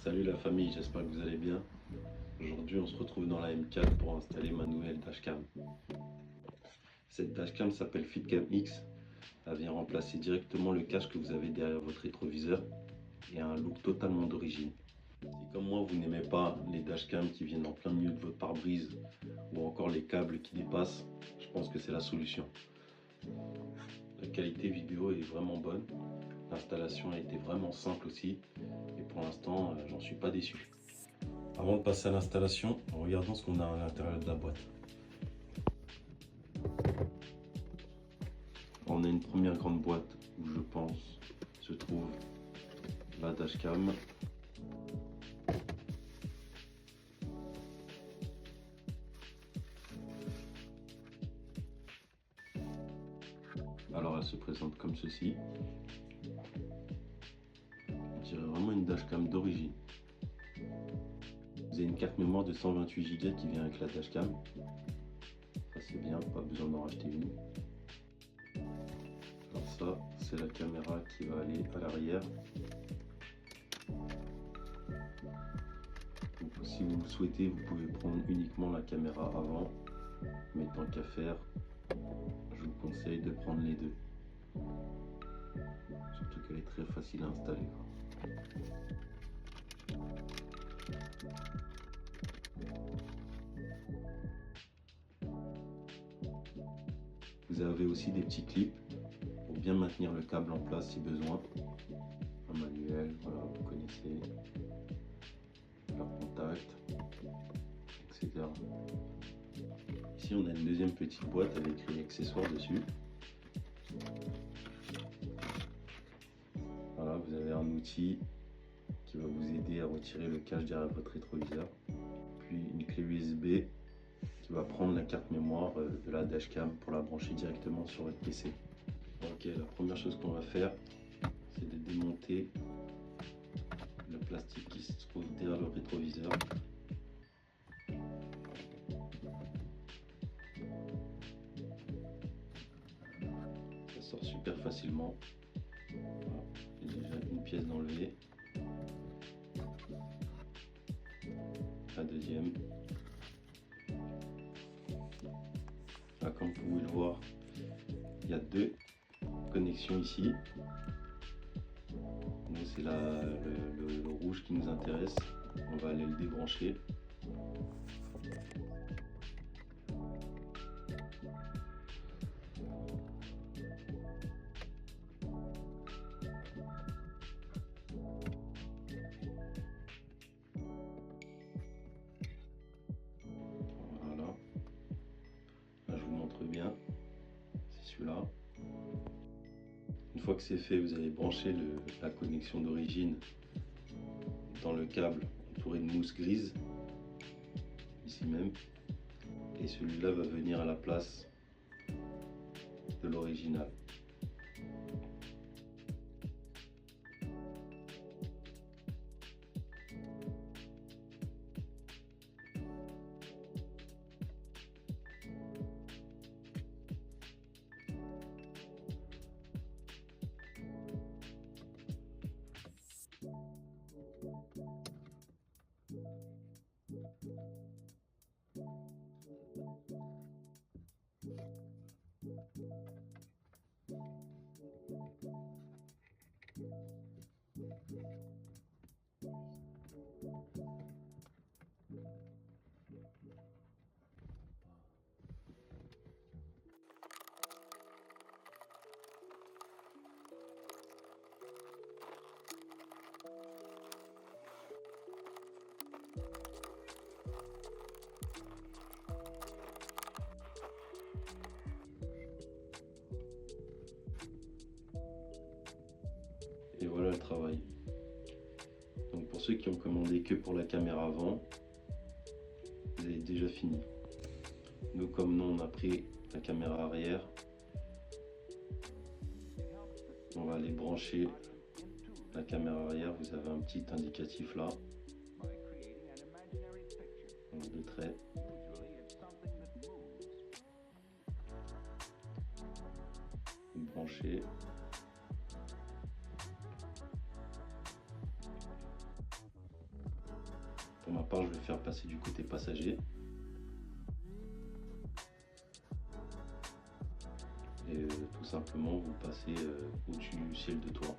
Salut la famille, j'espère que vous allez bien. Aujourd'hui, on se retrouve dans la M4 pour installer ma nouvelle dashcam. Cette dashcam s'appelle FitCam X. Elle vient remplacer directement le casque que vous avez derrière votre rétroviseur et a un look totalement d'origine. Si comme moi, vous n'aimez pas les dashcams qui viennent en plein milieu de votre pare-brise ou encore les câbles qui dépassent, je pense que c'est la solution. La qualité vidéo est vraiment bonne. L'installation a été vraiment simple aussi et pour l'instant, j'en suis pas déçu. Avant de passer à l'installation, regardons ce qu'on a à l'intérieur de la boîte. On a une première grande boîte où je pense se trouve la dashcam. Alors elle se présente comme ceci. On dirait vraiment une dashcam d'origine. Vous avez une carte mémoire de 128 Go qui vient avec la dashcam. Ça c'est bien, pas besoin d'en racheter une. Alors ça, c'est la caméra qui va aller à l'arrière. Si vous le souhaitez, vous pouvez prendre uniquement la caméra avant. Mais tant qu'à faire, je vous conseille de prendre les deux. Surtout qu'elle est très facile à installer. Vous avez aussi des petits clips pour bien maintenir le câble en place si besoin. Un manuel, voilà, vous connaissez. Leur contact, etc. Ici on a une deuxième petite boîte avec écrit accessoires dessus. Voilà, vous avez un outil qui va vous aider à retirer le cache derrière votre rétroviseur. Puis une clé USB qui va prendre la carte mémoire de la dashcam pour la brancher directement sur votre PC. Ok, la première chose qu'on va faire, c'est de démonter le plastique qui se trouve derrière le rétroviseur. Ça sort super facilement. Voilà. Il y a déjà une pièce d'enlever. La deuxième. Là, comme vous pouvez le voir, il y a deux connexions ici. Nous, c'est le rouge qui nous intéresse. On va aller le débrancher. Voilà. Là, je vous montre bien. C'est celui-là. Une fois que c'est fait, vous allez brancher la connexion d'origine dans le câble entouré de mousse grise, ici même. Et celui-là va venir à la place de l'original. Et voilà le travail. Donc pour ceux qui ont commandé que pour la caméra avant, vous avez déjà fini. Nous, comme nous, on a pris la caméra arrière. On va aller brancher la caméra arrière. Vous avez un petit indicatif là. Donc, deux traits. Vous branchez. Pour ma part, je vais faire passer du côté passager. Et tout simplement, vous passez au-dessus du ciel de toit.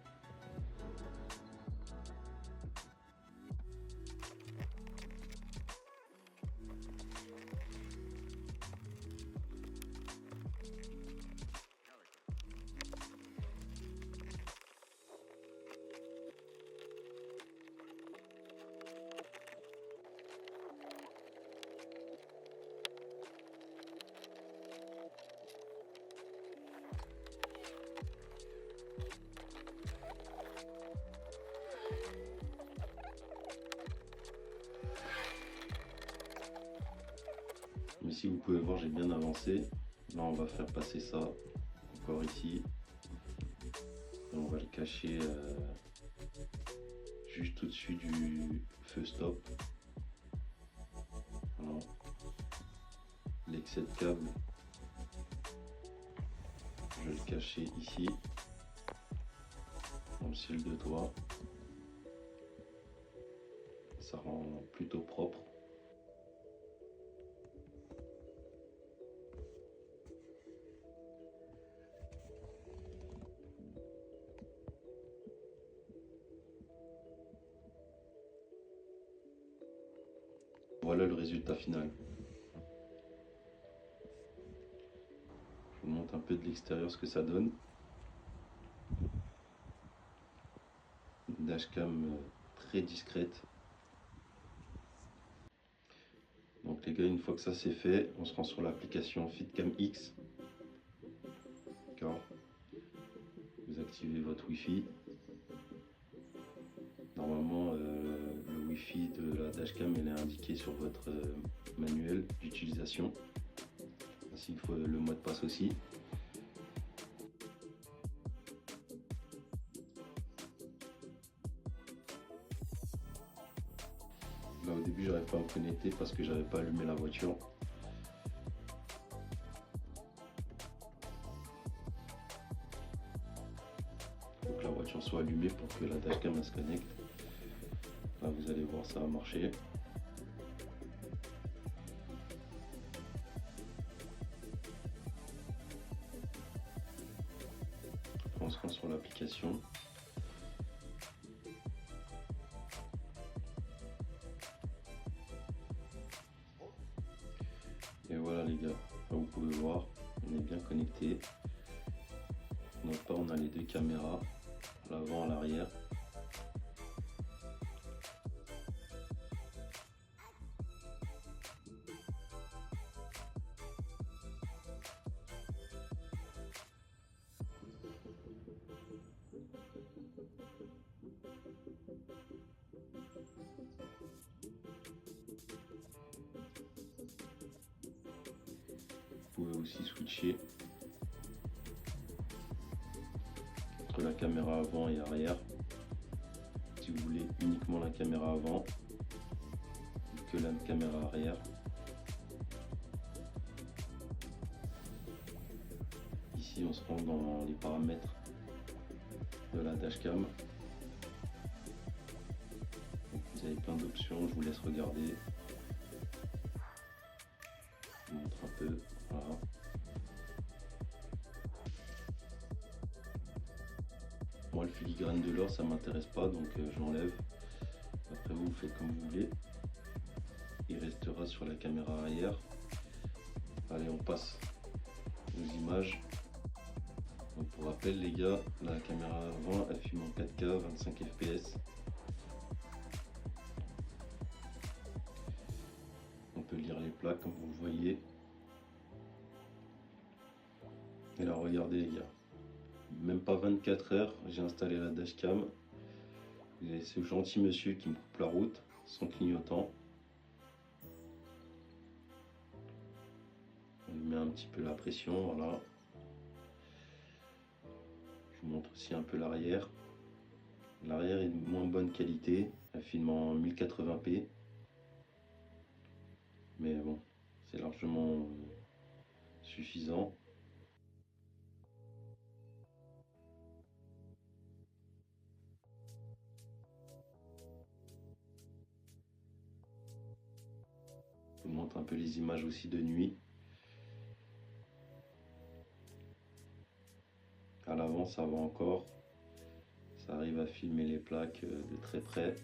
Ici, vous pouvez voir, j'ai bien avancé. Là, on va faire passer ça encore ici. Et on va le cacher juste au-dessus du feu stop. Voilà. L'excès de câble, je vais le cacher ici, dans le ciel de toit. Ça rend plutôt propre. Voilà le résultat final. Je vous montre un peu de l'extérieur ce que ça donne. Une dashcam très discrète. Donc les gars, une fois que ça c'est fait, on se rend sur l'application FitCam X. D'accord. Vous activez votre Wi-Fi. Normalement, le Wi-Fi de la dashcam est indiqué sur votre manuel d'utilisation, ainsi que le mot de passe aussi. Là, au début, j'arrivais pas à me connecter parce que j'avais pas allumé la voiture. Faut que la voiture soit allumée pour que la dashcam se connecte. Là, vous allez voir, ça a marché. On se rend sur l'application. Et voilà les gars, là, vous pouvez voir, on est bien connecté. Donc là, on a les deux caméras, l'avant et l'arrière. Vous pouvez aussi switcher entre la caméra avant et arrière. Si vous voulez uniquement la caméra avant, ou que la caméra arrière. Ici, on se rend dans les paramètres de la dashcam. Donc, vous avez plein d'options, je vous laisse regarder. Je vous montre un peu. Voilà. Moi, le filigrane de l'or, ça m'intéresse pas, donc j'enlève. Après, vous faites comme vous voulez. Il restera sur la caméra arrière. Allez, on passe aux images. Donc, pour rappel, les gars, la caméra avant, elle filme en 4K, 25 fps. On peut lire les plaques comme vous le voyez. Et là, regardez les gars, même pas 24 heures, j'ai installé la dashcam. Vous avez ce gentil monsieur qui me coupe la route, sans clignotant. On lui met un petit peu la pression, voilà. Je vous montre aussi un peu l'arrière. L'arrière est de moins bonne qualité, elle filme en 1080p. Mais bon, c'est largement suffisant. Je vous montre un peu les images aussi de nuit. À l'avant, ça va encore. Ça arrive à filmer les plaques de très près.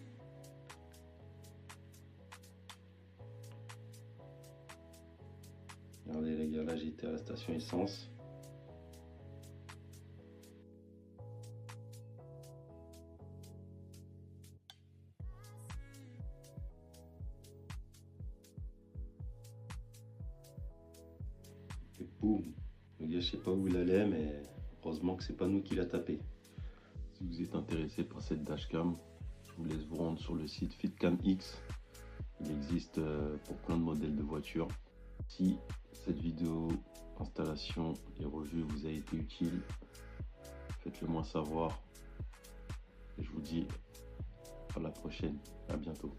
Regardez les gars, là j'étais à la station essence. Et boum, le gars je sais pas où il allait, mais heureusement que c'est pas nous qui l'a tapé. Si vous êtes intéressé par cette dashcam, je vous laisse vous rendre sur le site FitCamX. Il existe pour plein de modèles de voitures. Si cette vidéo installation et revue vous a été utile, faites-le moi savoir. Et je vous dis à la prochaine, à bientôt.